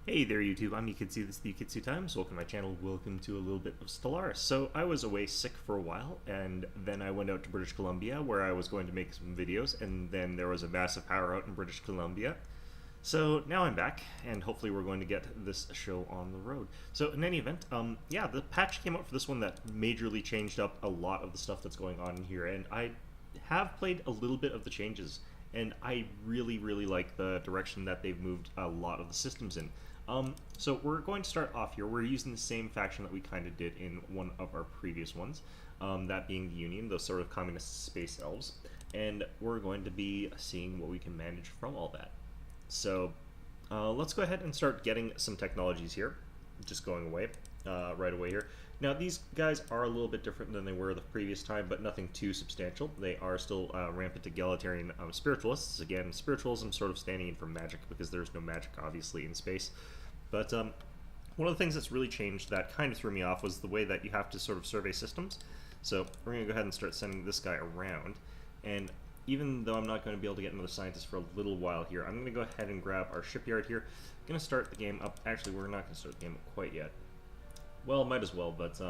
Hey there YouTube, I'm Yukitsu, this is the Yukitsu Times. Welcome to my channel, welcome to a little bit of Stellaris. So I was away sick for a while, and then I went out to British Columbia where I was going to make some videos, and then there was a massive power out in British Columbia. So now I'm back, and hopefully we're going to get this show on the road. So in any event, yeah, the patch came out for this one that majorly changed up a lot of the stuff that's going on in here, and I have played a little bit of the changes, and I really like the direction that they've moved a lot of the systems in. So we're going to start off here. We're using the same faction that we kind of did in one of our previous ones, that being the Union, those sort of communist space elves, and we're going to be seeing what we can manage from all that. So let's go ahead and start getting some technologies here, just going away right away here. Now these guys are a little bit different than they were the previous time, but nothing too substantial. They are still rampant egalitarian spiritualists. Again, spiritualism sort of standing in for magic because there's no magic obviously in space. But one of the things that's really changed that kind of threw me off was the way that you have to sort of survey systems. So we're going to go ahead and start sending this guy around. And even though I'm not going to be able to get another scientist for a little while here, I'm going to go ahead and grab our shipyard here. I'm going to start the game up. Actually, we're not going to start the game up quite yet. Well, might as well, but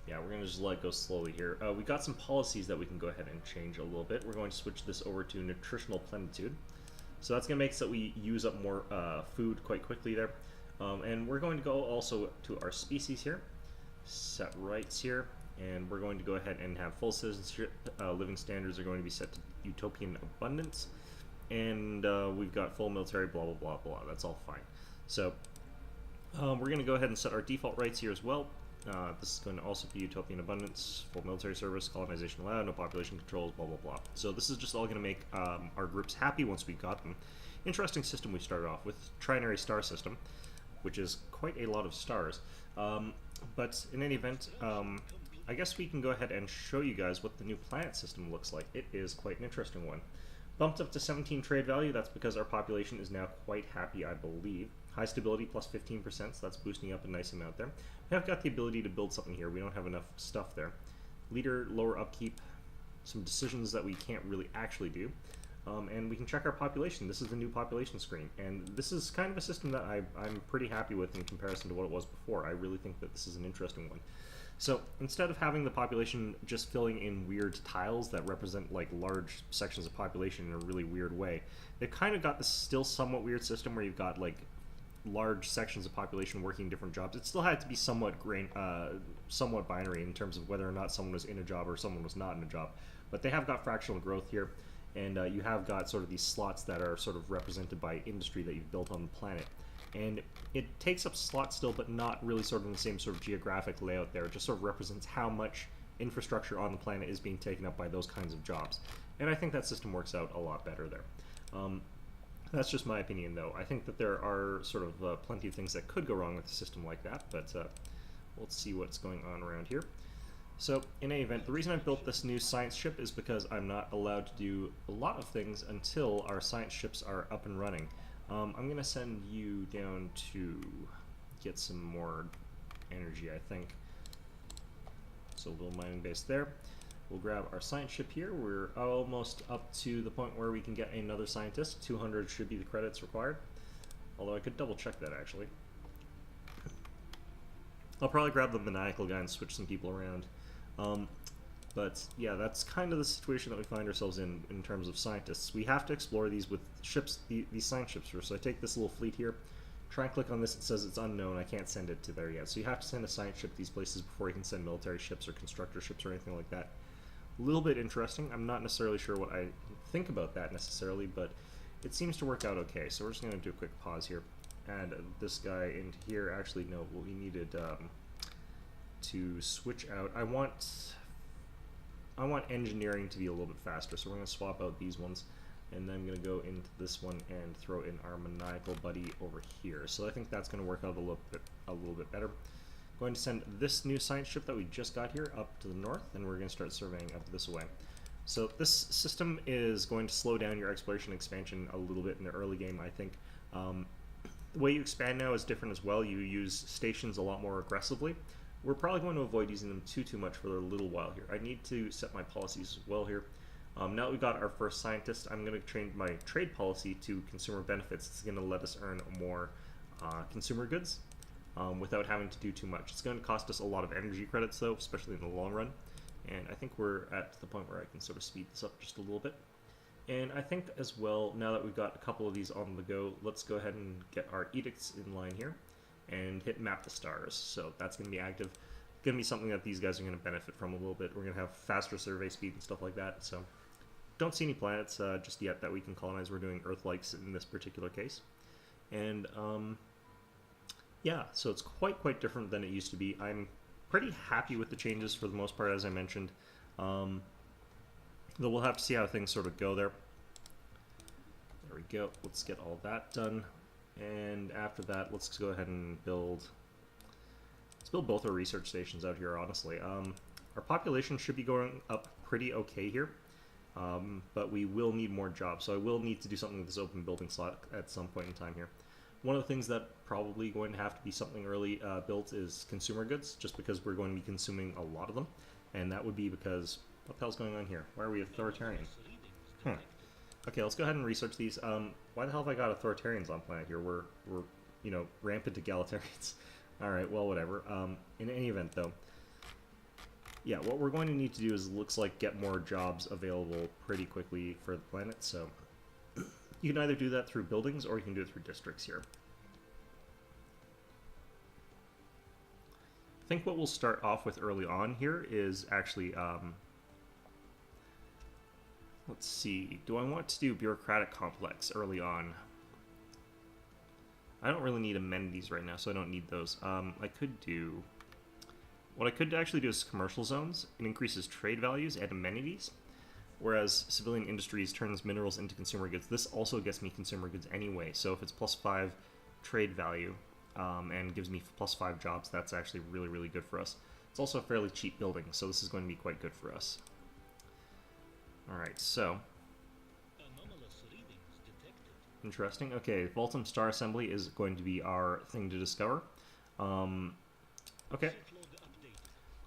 yeah, we're going to just let it go slowly here. We got some policies that we can go ahead and change a little bit. We're going to switch this over to nutritional plenitude. So that's going to make so that we use up more food quite quickly there. And we're going to go also to our species here, set rights here, and we're going to go ahead and have full citizenship. Living standards are going to be set to utopian abundance, and we've got full military, blah, blah, blah, blah. That's all fine. So we're going to go ahead and set our default rights here as well. This is going to also be utopian abundance, full military service, colonization allowed, no population controls, blah, blah, blah. So this is just all going to make our groups happy once we got them. Interesting system we started off with, trinary star system, which is quite a lot of stars. But in any event, I guess we can go ahead and show you guys what the new planet system looks like. It is quite an interesting one. Bumped up to 17 trade value, that's because our population is now quite happy, I believe. High stability plus 15%, so that's boosting up a nice amount there. We have got the ability to build something here. We don't have enough stuff there. Leader, lower upkeep, some decisions that we can't really actually do. And we can check our population. This is the new population screen. And this is kind of a system that I'm pretty happy with in comparison to what it was before. I really think that this is an interesting one. So instead of having the population just filling in weird tiles that represent like large sections of population in a really weird way, they've kind of got this still somewhat weird system where you've got like large sections of population working different jobs. It still had to be somewhat somewhat binary in terms of whether or not someone was in a job or someone was not in a job. But they have got fractional growth here, and you have got sort of these slots that are sort of represented by industry that you've built on the planet. And it takes up slots still, but not really sort of in the same sort of geographic layout there. It just sort of represents how much infrastructure on the planet is being taken up by those kinds of jobs. And I think that system works out a lot better there. That's just my opinion, though. I think that there are sort of plenty of things that could go wrong with a system like that, but let's see what's going on around here. So, in any event, the reason I built this new science ship is because I'm not allowed to do a lot of things until our science ships are up and running. I'm going to send you down to get some more energy, I think. So, a little mining base there. We'll grab our science ship here. We're almost up to the point where we can get another scientist. 200 should be the credits required. Although I could double check that actually. I'll probably grab the maniacal guy and switch some people around. But yeah, that's kind of the situation that we find ourselves in terms of scientists. We have to explore these with ships, these science ships first. So I take this little fleet here, try and click on this, it says it's unknown, I can't send it to there yet. So you have to send a science ship to these places before you can send military ships or constructor ships or anything like that. A little bit interesting. I'm not necessarily sure what I think about that necessarily, but it seems to work out okay. So we're just going to do a quick pause here. Add this guy into here. Actually, no, what we needed to switch out. I want engineering to be a little bit faster, so we're going to swap out these ones, and then I'm going to go into this one and throw in our maniacal buddy over here. So I think that's going to work out a little bit better. Going to send this new science ship that we just got here up to the north, and we're going to start surveying up this way. So this system is going to slow down your exploration expansion a little bit in the early game, I think. The way you expand now is different as well. You use stations a lot more aggressively. We're probably going to avoid using them too much for a little while here. I need to set my policies as well here. Now that we've got our first scientist, I'm going to change my trade policy to consumer benefits. It's going to let us earn more consumer goods without having to do too much. It's going to cost us a lot of energy credits though, especially in the long run. And I think we're at the point where I can sort of speed this up just a little bit. And I think as well, now that we've got a couple of these on the go, let's go ahead and get our edicts in line here and hit map the stars. So that's going to be active. Going to be something that these guys are going to benefit from a little bit. We're going to have faster survey speed and stuff like that. So don't see any planets just yet that we can colonize. We're doing Earth-likes in this particular case. And yeah, so it's quite different than it used to be. I'm pretty happy with the changes for the most part, as I mentioned. Though we'll have to see how things sort of go there. There we go. Let's get all that done. And after that, let's go ahead and build... Let's build both our research stations out here, honestly. Our population should be going up pretty okay here. But we will need more jobs. So I will need to do something with this open building slot at some point in time here. One of the things that probably going to have to be something early built is consumer goods, just because we're going to be consuming a lot of them. And that would be because... What the hell's going on here? Why are we authoritarian? Okay, let's go ahead and research these. Why the hell have I got authoritarians on planet here? We're you know, rampant egalitarians. Alright, well, whatever. In any event, though, yeah, what we're going to need to do is, looks like, get more jobs available pretty quickly for the planet, so you can either do that through buildings or you can do it through districts here. I think what we'll start off with early on here is actually, let's see, do I want to do bureaucratic complex early on? I don't really need amenities right now, so I don't need those. I could do... What I could actually do is commercial zones. It increases trade values and amenities, whereas civilian industries turns minerals into consumer goods. This also gets me consumer goods anyway, so if it's +5 trade value and gives me +5 jobs, that's actually really good for us. It's also a fairly cheap building, so this is going to be quite good for us. Alright, so... Interesting. Okay, Voltum Star Assembly is going to be our thing to discover. Okay.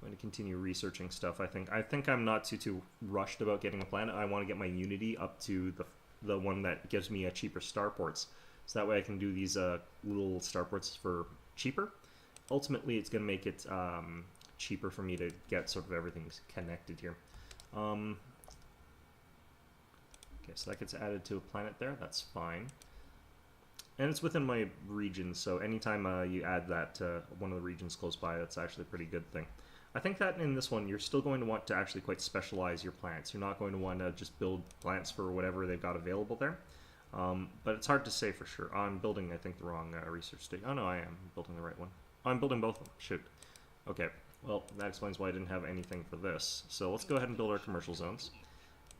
Going to continue researching stuff, I think. I think I'm not too rushed about getting a planet. I want to get my Unity up to the one that gives me cheaper starports. So that way I can do these little starports for cheaper. Ultimately, it's going to make it cheaper for me to get sort of everything connected here. Okay, so that gets added to a planet there. That's fine. And it's within my region, so anytime you add that to one of the regions close by, that's actually a pretty good thing. I think that in this one, you're still going to want to actually quite specialize your planets. You're not going to want to just build planets for whatever they've got available there. But it's hard to say for sure. I'm building, I think, the wrong research station. Oh, no, I am building the right one. Oh, I'm building both of them. Shoot. Okay, well, that explains why I didn't have anything for this. So let's go ahead and build our commercial zones.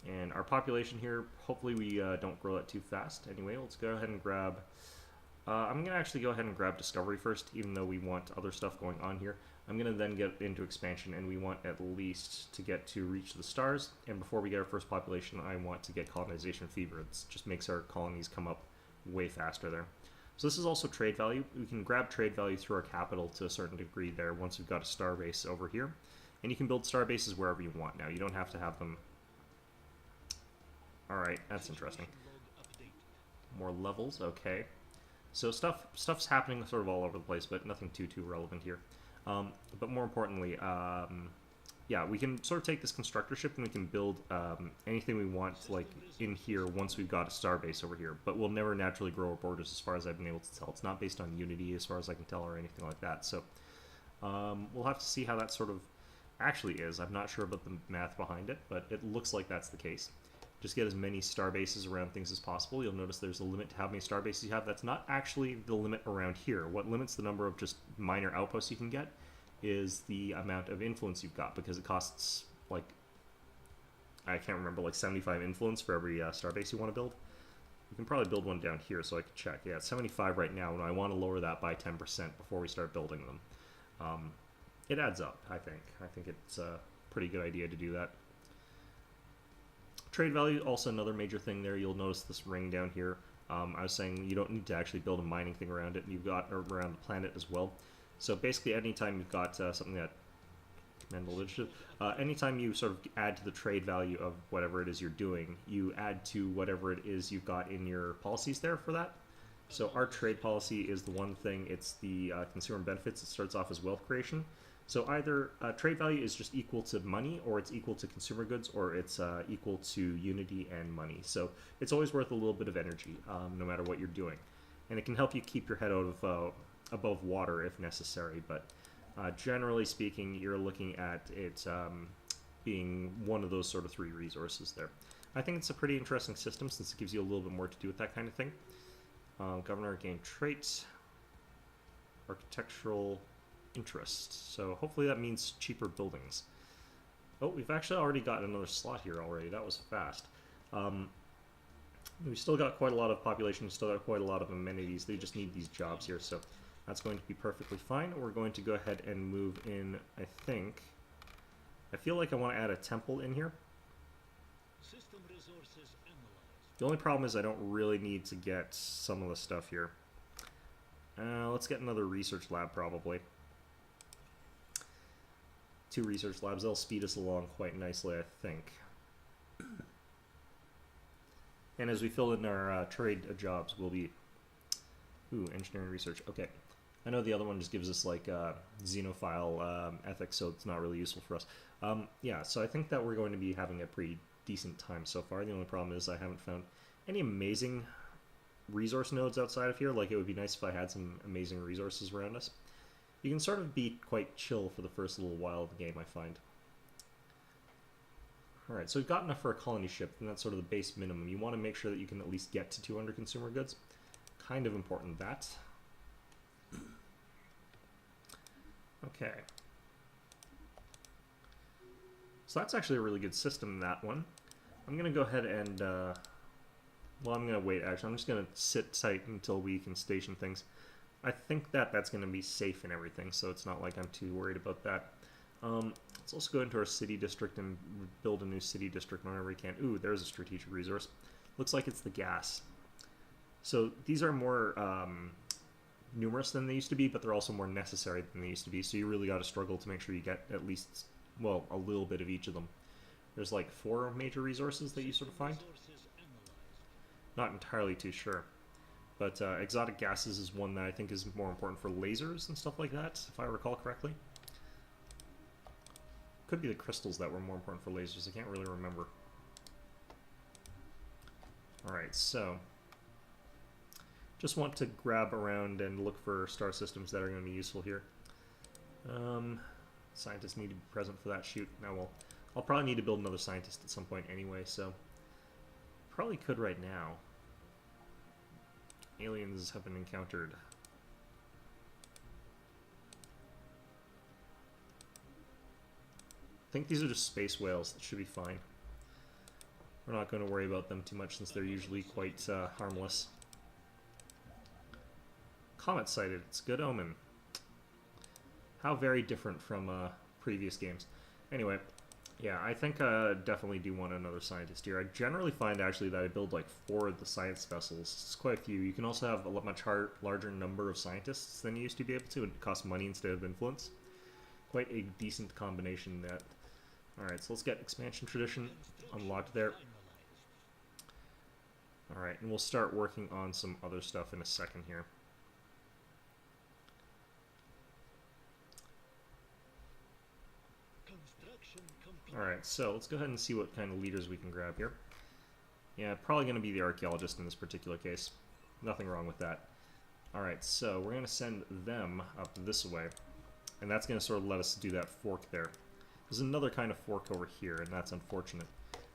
And our population here, hopefully we don't grow that too fast. Anyway, let's go ahead and grab... I'm going to actually go ahead and grab Discovery first, even though we want other stuff going on here. I'm going to then get into expansion, and we want at least to get to reach the stars. And before we get our first population, I want to get colonization fever. It just makes our colonies come up way faster there. So this is also trade value. We can grab trade value through our capital to a certain degree there once we've got a star base over here. And you can build star bases wherever you want now. You don't have to have them... Alright, that's interesting. More levels, okay. So stuff's happening sort of all over the place, but nothing too relevant here. But more importantly, yeah, we can sort of take this constructor ship and we can build anything we want, like, in here once we've got a star base over here. But we'll never naturally grow our borders as far as I've been able to tell. It's not based on Unity as far as I can tell or anything like that. So we'll have to see how that sort of actually is. I'm not sure about the math behind it, but it looks like that's the case. Just get as many star bases around things as possible. You'll notice there's a limit to how many star bases you have. That's not actually the limit around here. What limits the number of just minor outposts you can get is the amount of influence you've got, because it costs, like, I can't remember, like 75 influence for every star base you want to build. You can probably build one down here so I can check. Yeah, it's 75 right now, and I want to lower that by 10% before we start building them. It adds up, I think. I think it's a pretty good idea to do that. Trade value, also another major thing there. You'll notice this ring down here. I was saying you don't need to actually build a mining thing around it. You've got around the planet as well. So basically anytime you've got something that... anytime you sort of add to the trade value of whatever it is you're doing, you add to whatever it is you've got in your policies there for that. So our trade policy is the one thing, it's the consumer benefits. It starts off as wealth creation. So either trade value is just equal to money, or it's equal to consumer goods, or it's equal to unity and money. So it's always worth a little bit of energy, no matter what you're doing. And it can help you keep your head out of above water if necessary, but generally speaking, you're looking at it being one of those sort of three resources there. I think it's a pretty interesting system since it gives you a little bit more to do with that kind of thing. Governor gain traits, architectural interest. So hopefully that means cheaper buildings. Oh, we've actually already got another slot here already. That was fast. We've still got quite a lot of population, still got quite a lot of amenities. They just need these jobs here, so that's going to be perfectly fine. We're going to go ahead and move in, I think. I feel like I want to add a temple in here. System resources analyzed. The only problem is I don't really need to get some of the stuff here. Let's get another research lab, probably. 2 research labs. They'll speed us along quite nicely, I think. And as we fill in our trade jobs, we'll be... Ooh, engineering research. Okay. I know the other one just gives us, like, xenophile ethics, so it's not really useful for us. Yeah, so I think that we're going to be having a pretty decent time so far. The only problem is I haven't found any amazing resource nodes outside of here. Like, it would be nice if I had some amazing resources around us. You can sort of be quite chill for the first little while of the game, I find. Alright, so we've got enough for a colony ship, and that's sort of the base minimum. You want to make sure that you can at least get to 200 consumer goods. Kind of important, that. Okay. So that's actually a really good system, that one. I'm going to go ahead and... well, I'm going to wait, actually. I'm just going to sit tight until we can station things. I think that that's going to be safe and everything, so it's not like I'm too worried about that. Let's also go into our city district and build a new city district whenever we can. Ooh, there's a strategic resource. Looks like it's the gas. So these are more numerous than they used to be, but they're also more necessary than they used to be, so you really got to struggle to make sure you get at least, well, a little bit of each of them. There's like 4 major resources that you sort of find. Not entirely too sure. But exotic gases is one that I think is more important for lasers and stuff like that, if I recall correctly. Could be the crystals that were more important for lasers, I can't really remember. Alright, so... just want to grab around and look for star systems that are going to be useful here. Scientists need to be present for that shoot. Now, well, I'll probably need to build another scientist at some point anyway, so... probably could right now. Aliens have been encountered. I think these are just space whales. That should be fine. We're not going to worry about them too much since they're usually quite harmless. Comet sighted. It's a good omen. How very different from previous games. Anyway, yeah, I think I definitely do want another scientist here. I generally find actually that I build like 4 of the science vessels. It's quite a few. You can also have a much larger number of scientists than you used to be able to. It costs money instead of influence. Quite a decent combination that. Alright, so let's get expansion tradition unlocked there. Alright, and we'll start working on some other stuff in a second here. Alright, so let's go ahead and see what kind of leaders we can grab here. Yeah, probably going to be the archaeologist in this particular case. Nothing wrong with that. Alright, so we're going to send them up this way. And that's going to sort of let us do that fork there. There's another kind of fork over here, and that's unfortunate.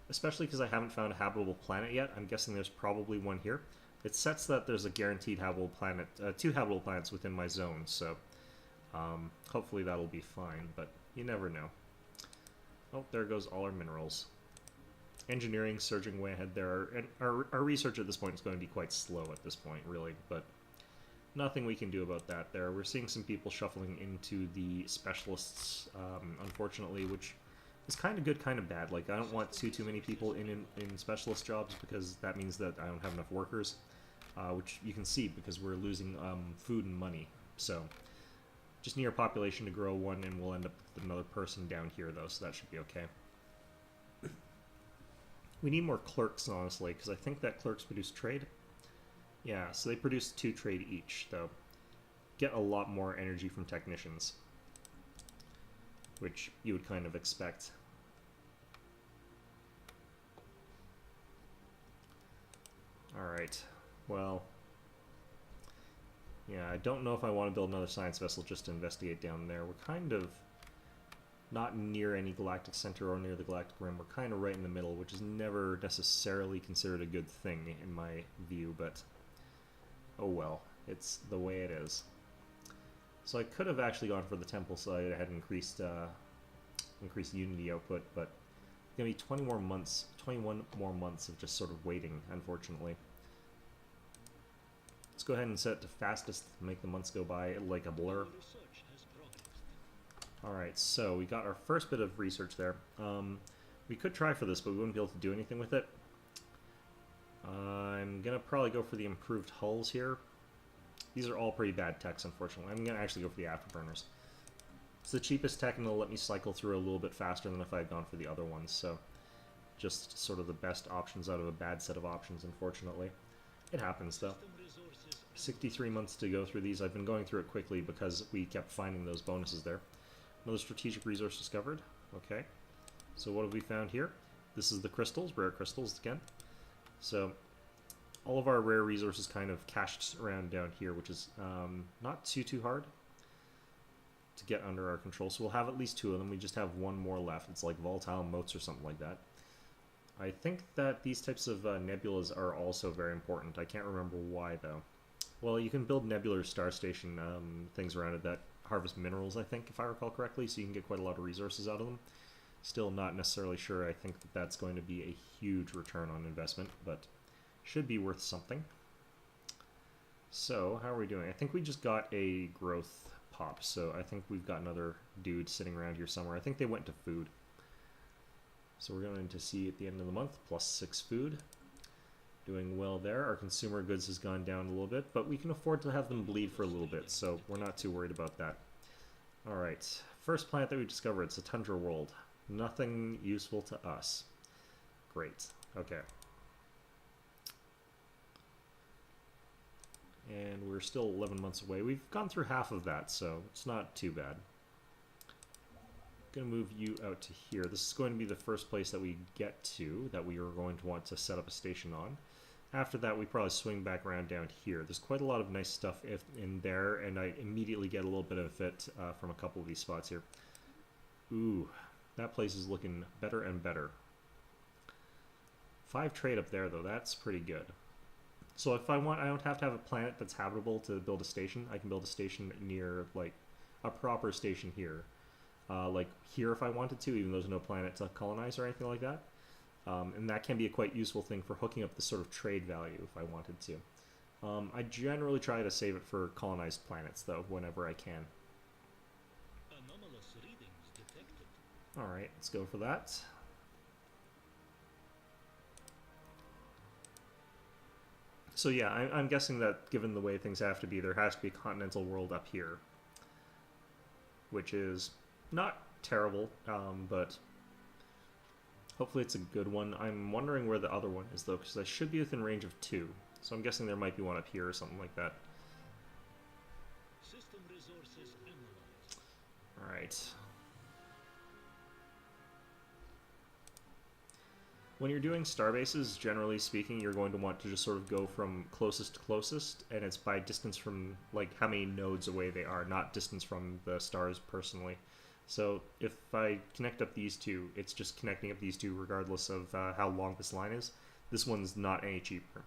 Especially because I haven't found a habitable planet yet. I'm guessing there's probably one here. It sets that there's a guaranteed habitable planet, 2 habitable planets within my zone, so hopefully that'll be fine, but you never know. Oh, there goes all our minerals. Engineering surging way ahead there. And our research at this point is going to be quite slow at this point, really, but nothing we can do about that there. We're seeing some people shuffling into the specialists, unfortunately, which is kind of good, kind of bad. Like, I don't want too many people in specialist jobs because that means that I don't have enough workers, which you can see because we're losing food and money. So just need our population to grow 1, and we'll end up with another person down here, though, so that should be okay. We need more clerks, honestly, because I think that clerks produce trade. Yeah, so they produce 2 trade each, though. Get a lot more energy from technicians, which you would kind of expect. Alright, well, yeah, I don't know if I want to build another science vessel just to investigate down there. We're kind of not near any galactic center or near the galactic rim. We're kind of right in the middle, which is never necessarily considered a good thing in my view, but oh well, it's the way it is. So I could have actually gone for the temple side. I had increased Unity output, but it's gonna be 21 more months of just sort of waiting, unfortunately. Let's go ahead and set it to fastest, make the months go by like a blur. Alright, so we got our first bit of research there. We could try for this, but we wouldn't be able to do anything with it. I'm gonna probably go for the improved hulls here. These are all pretty bad techs, unfortunately. I'm gonna actually go for the afterburners. It's the cheapest tech, and it'll let me cycle through a little bit faster than if I had gone for the other ones, so just sort of the best options out of a bad set of options, unfortunately. It happens, though. 63 months to go through these. I've been going through it quickly because we kept finding those bonuses there. Another strategic resource discovered. Okay. So what have we found here? This is the crystals, rare crystals again. So all of our rare resources kind of cached around down here, which is not too hard to get under our control. So we'll have at least 2 of them. We just have 1 more left. It's like volatile motes or something like that. I think that these types of nebulas are also very important. I can't remember why, though. Well, you can build nebular star station things around it that harvest minerals, I think, if I recall correctly, so you can get quite a lot of resources out of them. Still not necessarily sure. I think that that's going to be a huge return on investment, but should be worth something. So, how are we doing? I think we just got a growth pop, so I think we've got another dude sitting around here somewhere. I think they went to food. So we're going to see at the end of the month, +6 food. Doing well there. Our consumer goods has gone down a little bit, but we can afford to have them bleed for a little bit, so we're not too worried about that. Alright, first planet that we discovered, it's a tundra world. Nothing useful to us. Great. Okay. And we're still 11 months away. We've gone through half of that, so it's not too bad. Going to move you out to here. This is going to be the first place that we get to, that we are going to want to set up a station on. After that, we probably swing back around down here. There's quite a lot of nice stuff in there, and I immediately get a little bit of it from a couple of these spots here. Ooh, that place is looking better and better. 5 trade up there, though. That's pretty good. So if I want, I don't have to have a planet that's habitable to build a station. I can build a station near, like, a proper station here. Like here if I wanted to, even though there's no planet to colonize or anything like that. And that can be a quite useful thing for hooking up the sort of trade value if I wanted to. I generally try to save it for colonized planets, though, whenever I can. Anomalous readings detected. Alright, let's go for that. So yeah, I'm guessing that given the way things have to be, there has to be a continental world up here. Which is not terrible, but hopefully it's a good one. I'm wondering where the other one is, though, because I should be within range of 2. So I'm guessing there might be one up here or something like that. System resources analyzed. Alright. When you're doing starbases, generally speaking, you're going to want to just sort of go from closest to closest, and it's by distance from, like, how many nodes away they are, not distance from the stars personally. So if I connect up these 2, it's just connecting up these 2 regardless of how long this line is. This one's not any cheaper.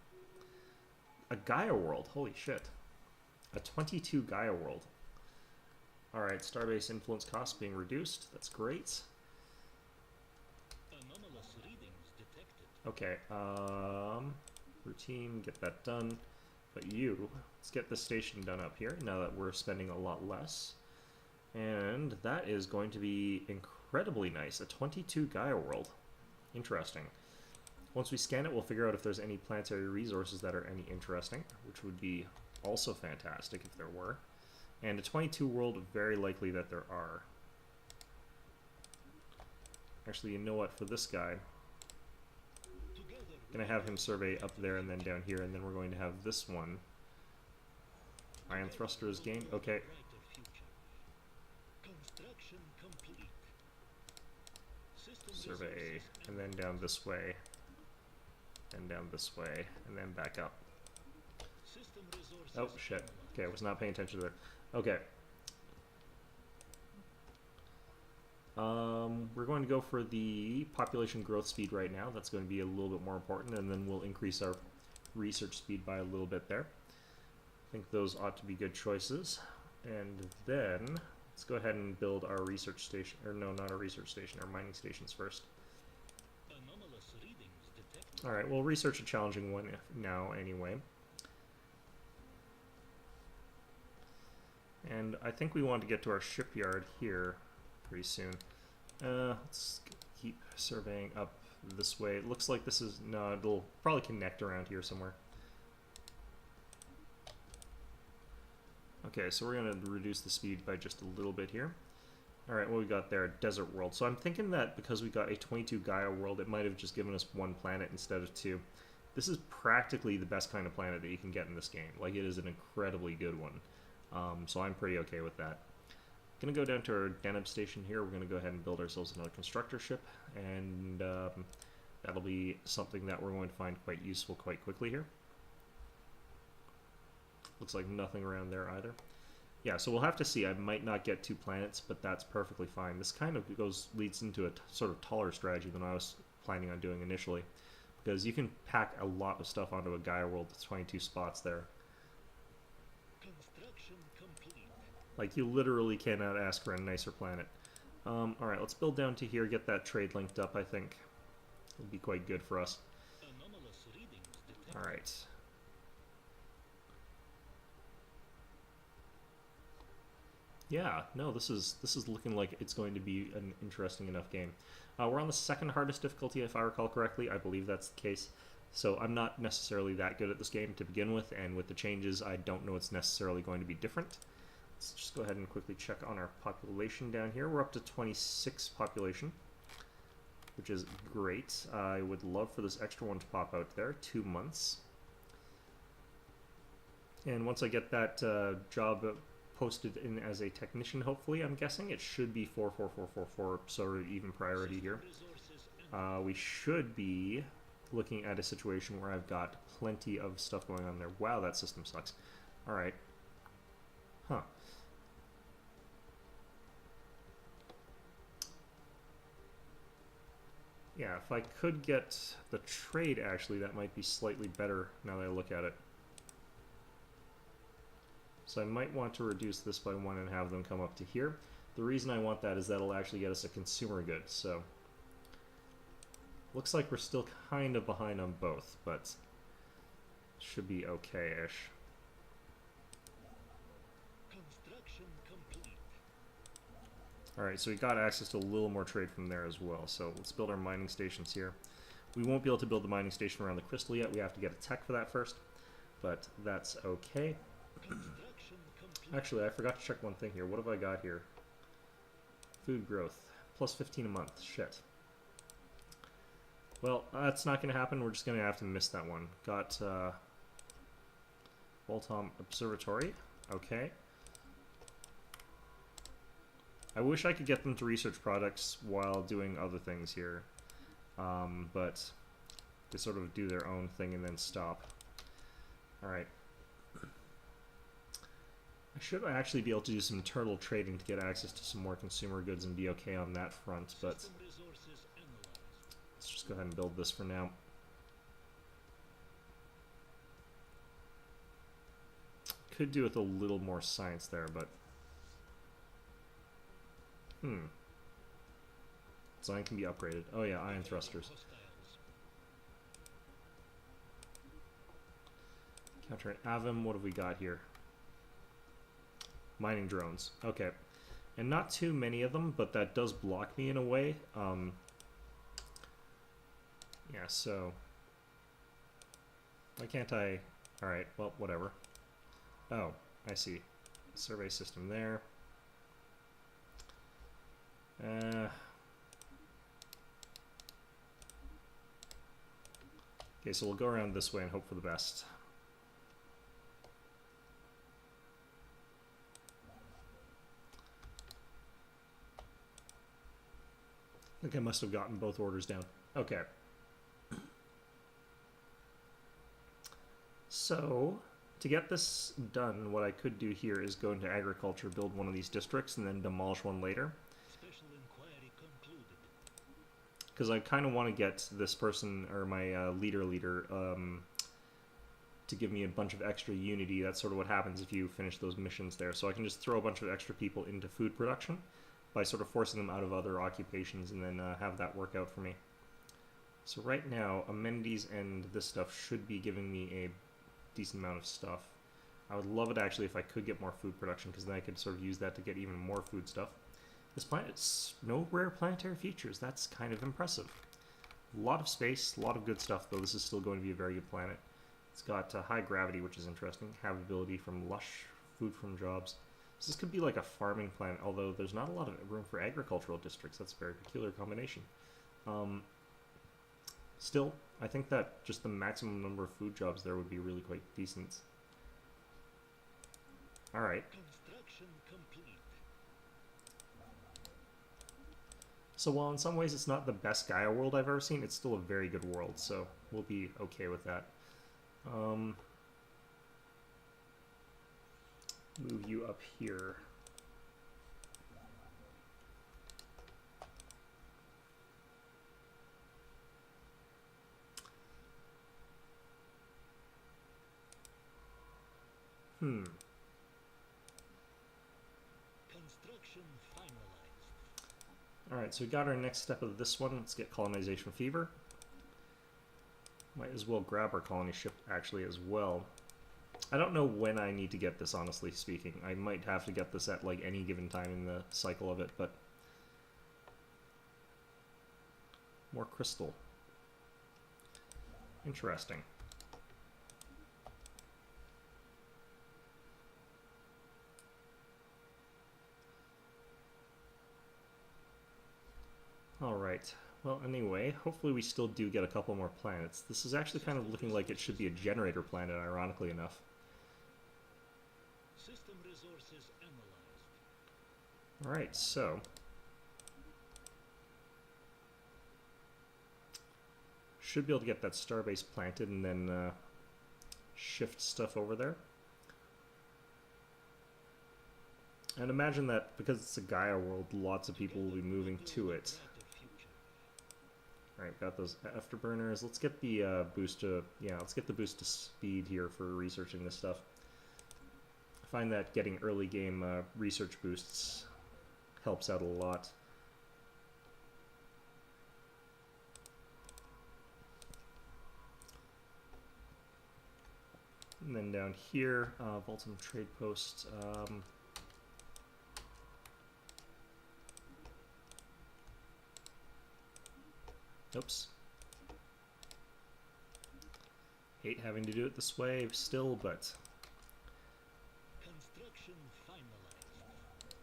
A Gaia world, holy shit. A 22 Gaia world. Alright, starbase influence costs being reduced, that's great. Anomalous readings detected. Okay, routine, get that done. But you, let's get the station done up here, now that we're spending a lot less. And that is going to be incredibly nice, a 22 Gaia world. Interesting. Once we scan it, we'll figure out if there's any planetary resources that are any interesting, which would be also fantastic if there were. And a 22 world, very likely that there are. Actually, you know what, for this guy, Together Gonna have him survey up there and then down here, and then we're going to have this one. Iron thruster is gained. Okay. Brighter future. Construction complete. System Survey, resources and then down this way, and down this way, and then back up. System resources Oh shit. analyzed. Okay, I was not paying attention to that. Okay. We're going to go for the population growth speed right now. That's going to be a little bit more important, and then we'll increase our research speed by a little bit there. I think those ought to be good choices. And then let's go ahead and build our research station, or no, not our research station, our mining stations first. Anomalous readings detected. All right, we'll research a challenging one now anyway. And I think we want to get to our shipyard here pretty soon. Let's keep surveying up this way. It looks like this is, no, it'll probably connect around here somewhere. Okay, so we're going to reduce the speed by just a little bit here. Alright, what we got there? Desert world. So I'm thinking that because we got a 22 Gaia world, it might have just given us one planet instead of two. This is practically the best kind of planet that you can get in this game. Like, it is an incredibly good one. So I'm pretty okay with that. Gonna go down to our Deneb station here. We're gonna go ahead and build ourselves another constructor ship, and that'll be something that we're going to find quite useful quite quickly here. Looks like nothing around there either. Yeah, so we'll have to see. I might not get 2 planets, but that's perfectly fine. This kind of leads into a sort of taller strategy than I was planning on doing initially, because you can pack a lot of stuff onto a Gaia world with 22 spots there. Construction complete. Like, you literally cannot ask for a nicer planet. Alright, let's build down to here, get that trade linked up, I think. It'll be quite good for us. Anomalous readings detected. Alright. Yeah, no, this is looking like it's going to be an interesting enough game. We're on the second hardest difficulty, if I recall correctly. I believe that's the case. So I'm not necessarily that good at this game to begin with, and with the changes, I don't know it's necessarily going to be different. Let's just go ahead and quickly check on our population down here. We're up to 26 population, which is great. I would love for this extra one to pop out there. 2 months. And once I get that job posted in as a technician, hopefully, I'm guessing, it should be 44444, sort of even priority here. Resources analyzed. We should be looking at a situation where I've got plenty of stuff going on there. Wow, that system sucks. Alright. Huh. Yeah, if I could get the trade, actually, that might be slightly better now that I look at it. So I might want to reduce this by 1 and have them come up to here. The reason I want that is that'll actually get us a consumer good, so... Looks like we're still kind of behind on both, but should be okay-ish. Construction complete. Alright, so we got access to a little more trade from there as well, so let's build our mining stations here. We won't be able to build the mining station around the crystal yet, we have to get a tech for that first, but that's okay. Construction complete. Actually, I forgot to check one thing here. What have I got here? Food growth. Plus 15 a month. Shit. Well, that's not going to happen. We're just going to have to miss that one. Got Voltom Observatory. Okay. I wish I could get them to research products while doing other things here. But they sort of do their own thing and then stop. Alright. I should actually be able to do some internal trading to get access to some more consumer goods and be okay on that front, but System resources analyzed. let's just go ahead and build this for now. Could do with a little more science there, but... Design can be upgraded. Oh yeah, ion thrusters. Hostiles. Counter an Avum, what have we got here? Mining drones. Okay. And not too many of them, but that does block me in a way. Yeah, so... Why can't I... Alright, well, whatever. Oh, I see. Survey system there. Okay, so we'll go around this way and hope for the best. I think I must have gotten both orders down. Okay. So, to get this done, what I could do here is go into agriculture, build one of these districts, and then demolish one later. Special inquiry concluded. Because I kind of want to get this person, or my leader, to give me a bunch of extra unity. That's sort of what happens if you finish those missions there. So I can just throw a bunch of extra people into food production by sort of forcing them out of other occupations and then have that work out for me. So right now, amenities and this stuff should be giving me a decent amount of stuff. I would love it actually if I could get more food production, because then I could sort of use that to get even more food stuff. This planet's no rare planetary features. That's kind of impressive. A lot of space, a lot of good stuff, though. This is still going to be a very good planet. It's got high gravity, which is interesting. Habitability from lush, food from jobs. So this could be like a farming planet, although there's not a lot of room for agricultural districts. That's a very peculiar combination. Still, I think that just the maximum number of food jobs there would be really quite decent. Alright. Construction complete. So while in some ways it's not the best Gaia world I've ever seen, it's still a very good world, so we'll be okay with that. Move you up here. Construction finalized. Alright, so we got our next step of this one. Let's get colonization fever. Might as well grab our colony ship actually as well. I don't know when I need to get this, honestly speaking. I might have to get this at like any given time in the cycle of it, but more crystal. Interesting. Alright, well anyway, hopefully we still do get a couple more planets. This is actually kind of looking like it should be a generator planet, ironically enough. System resources analyzed. Alright, so should be able to get that starbase planted and then shift stuff over there. And imagine that because it's a Gaia world, lots of people will be moving to it. Alright, got those afterburners. Let's get the boost to, let's get the boost to speed here for researching this stuff. I find that getting early game research boosts helps out a lot. And then down here, Voltum Trade Post. Oops. Hate having to do it this way still, but Construction finalized.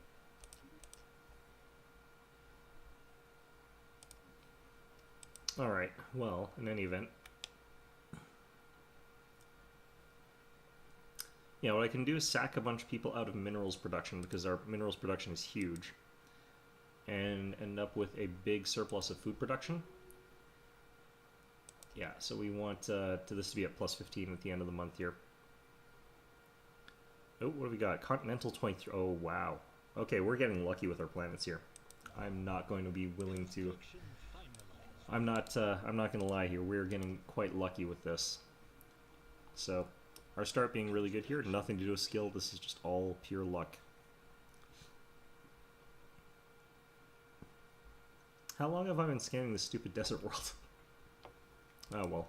alright, well, in any event. Yeah, what I can do is sack a bunch of people out of minerals production, because our minerals production is huge, and end up with a big surplus of food production. Yeah, so we want this to be at plus 15 at the end of the month here. Oh, what have we got? Continental 23. Oh, wow. Okay, we're getting lucky with our planets here. I'm not going to be willing to... Construction finalized. I'm not going to lie here. We're getting quite lucky with this. So, our start being really good here. Nothing to do with skill. This is just all pure luck. How long have I been scanning this stupid desert world? Oh, well.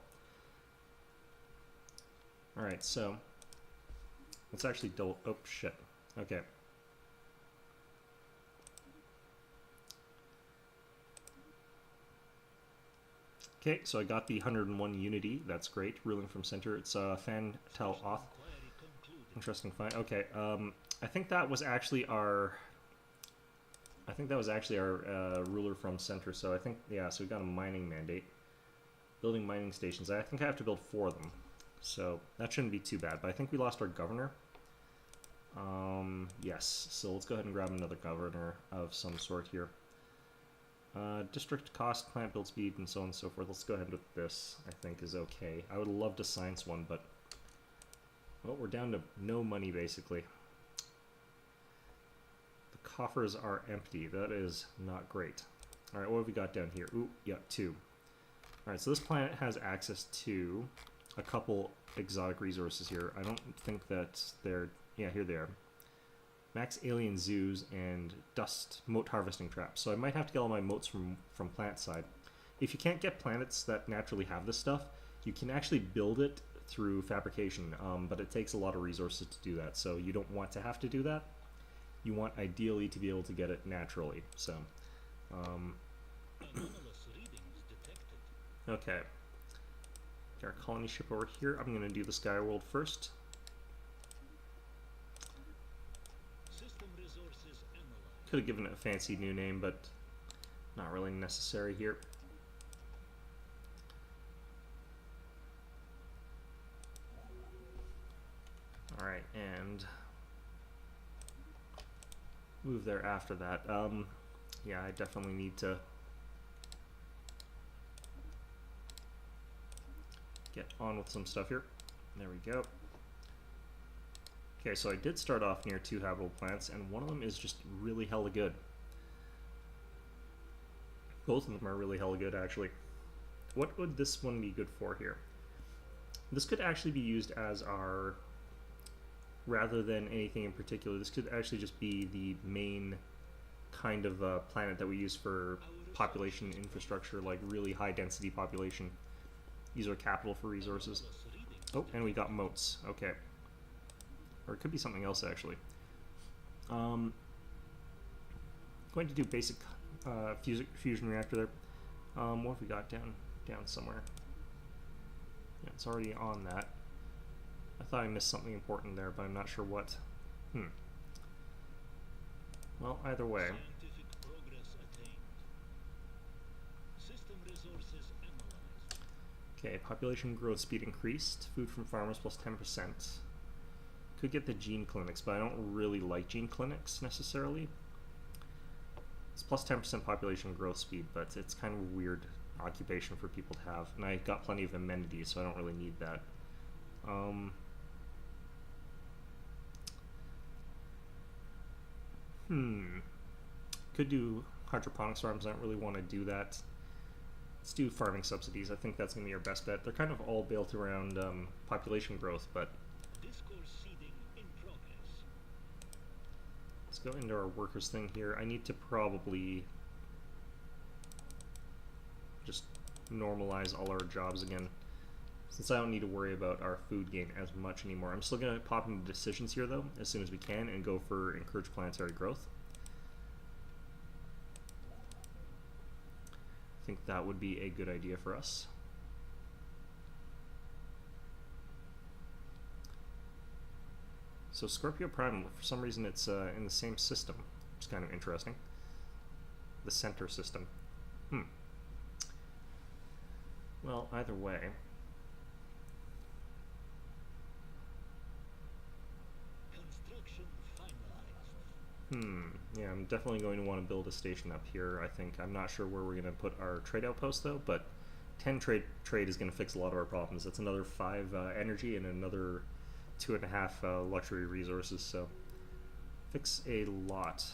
Alright, so let's actually oh, shit. Okay. Okay, so I got the 101 unity. That's great. Ruling from center. It's Fan Tel Oth. Inquiry concluded. Interesting find. Okay, I think that was actually our... ruler from center, so I think, yeah, so we got a mining mandate. Building mining stations. I think I have to build 4 of them. So that shouldn't be too bad. But I think we lost our governor. Yes. So let's go ahead and grab another governor of some sort here. District cost, plant build speed, and so on and so forth. Let's go ahead with this. I think is okay. I would love to science one, but well, we're down to no money basically. The coffers are empty. That is not great. All right, what have we got down here? Ooh, yeah, 2. All right, so this planet has access to a couple exotic resources here. I don't think that they're... Yeah, here they are. Max alien zoos and dust moat harvesting traps. So I might have to get all my moats from plant side. If you can't get planets that naturally have this stuff, you can actually build it through fabrication, but it takes a lot of resources to do that. So you don't want to have to do that. You want ideally to be able to get it naturally. So, Anomalous readings detected. okay. Got our colony ship over here. I'm going to do the Sky World first. System resources analyzed. Could have given it a fancy new name, but not really necessary here. Alright, and move there after that. Yeah, I definitely need to get on with some stuff here. There we go. Okay, so I did start off near 2 habitable planets, and one of them is just really hella good. Both of them are really hella good, actually. What would this one be good for here? This could actually be used as our... Rather than anything in particular, this could actually just be the main kind of planet that we use for population infrastructure, like really high density population. Use our capital for resources. Anomalous readings Oh, and we got moats. Okay. Or it could be something else, actually. Going to do basic fusion reactor there. What have we got down somewhere? Yeah, it's already on that. I thought I missed something important there, but I'm not sure what. Well, either way. Scientific progress attained. System resources analyzed. Okay, population growth speed increased. Food from farmers plus 10%. Could get the gene clinics, but I don't really like gene clinics necessarily. It's plus 10% population growth speed, but it's kind of a weird occupation for people to have. And I've got plenty of amenities, so I don't really need that. Could do hydroponics farms. I don't really want to do that. Let's do farming subsidies. I think that's going to be our best bet. They're kind of all built around population growth, but Discourse seeding in progress. let's go into our workers thing here. I need to probably just normalize all our jobs again, since I don't need to worry about our food gain as much anymore. I'm still going to pop into decisions here, though, as soon as we can, and go for encourage planetary growth. I think that would be a good idea for us. So Scorpio Prime, for some reason it's in the same system. It's kind of interesting. The center system. Well, either way. Construction finalized. Yeah, I'm definitely going to want to build a station up here, I think. I'm not sure where we're going to put our trade outpost, though, but 10 trade is going to fix a lot of our problems. That's another 5 energy and another 2.5 luxury resources, so fix a lot.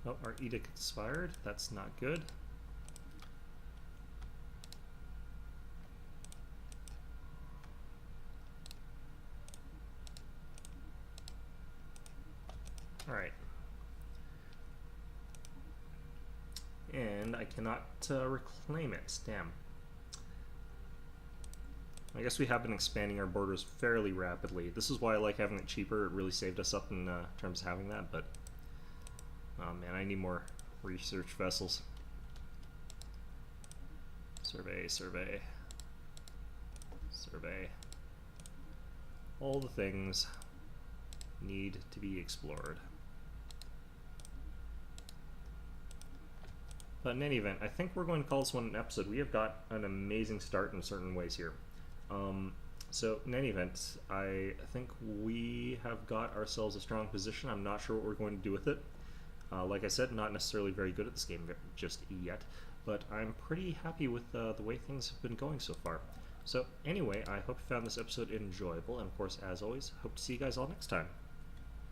Oh, our edict expired. That's not good. Alright. And I cannot reclaim it. Damn. I guess we have been expanding our borders fairly rapidly. This is why I like having it cheaper. It really saved us up in terms of having that, but oh man, I need more research vessels. Survey, survey, survey. All the things need to be explored. But in any event, I think we're going to call this one an episode. We have got an amazing start in certain ways here. So in any event, I think we have got ourselves a strong position. I'm not sure what we're going to do with it. Like I said, not necessarily very good at this game just yet, but I'm pretty happy with the way things have been going so far. So anyway, I hope you found this episode enjoyable, and of course, as always, hope to see you guys all next time.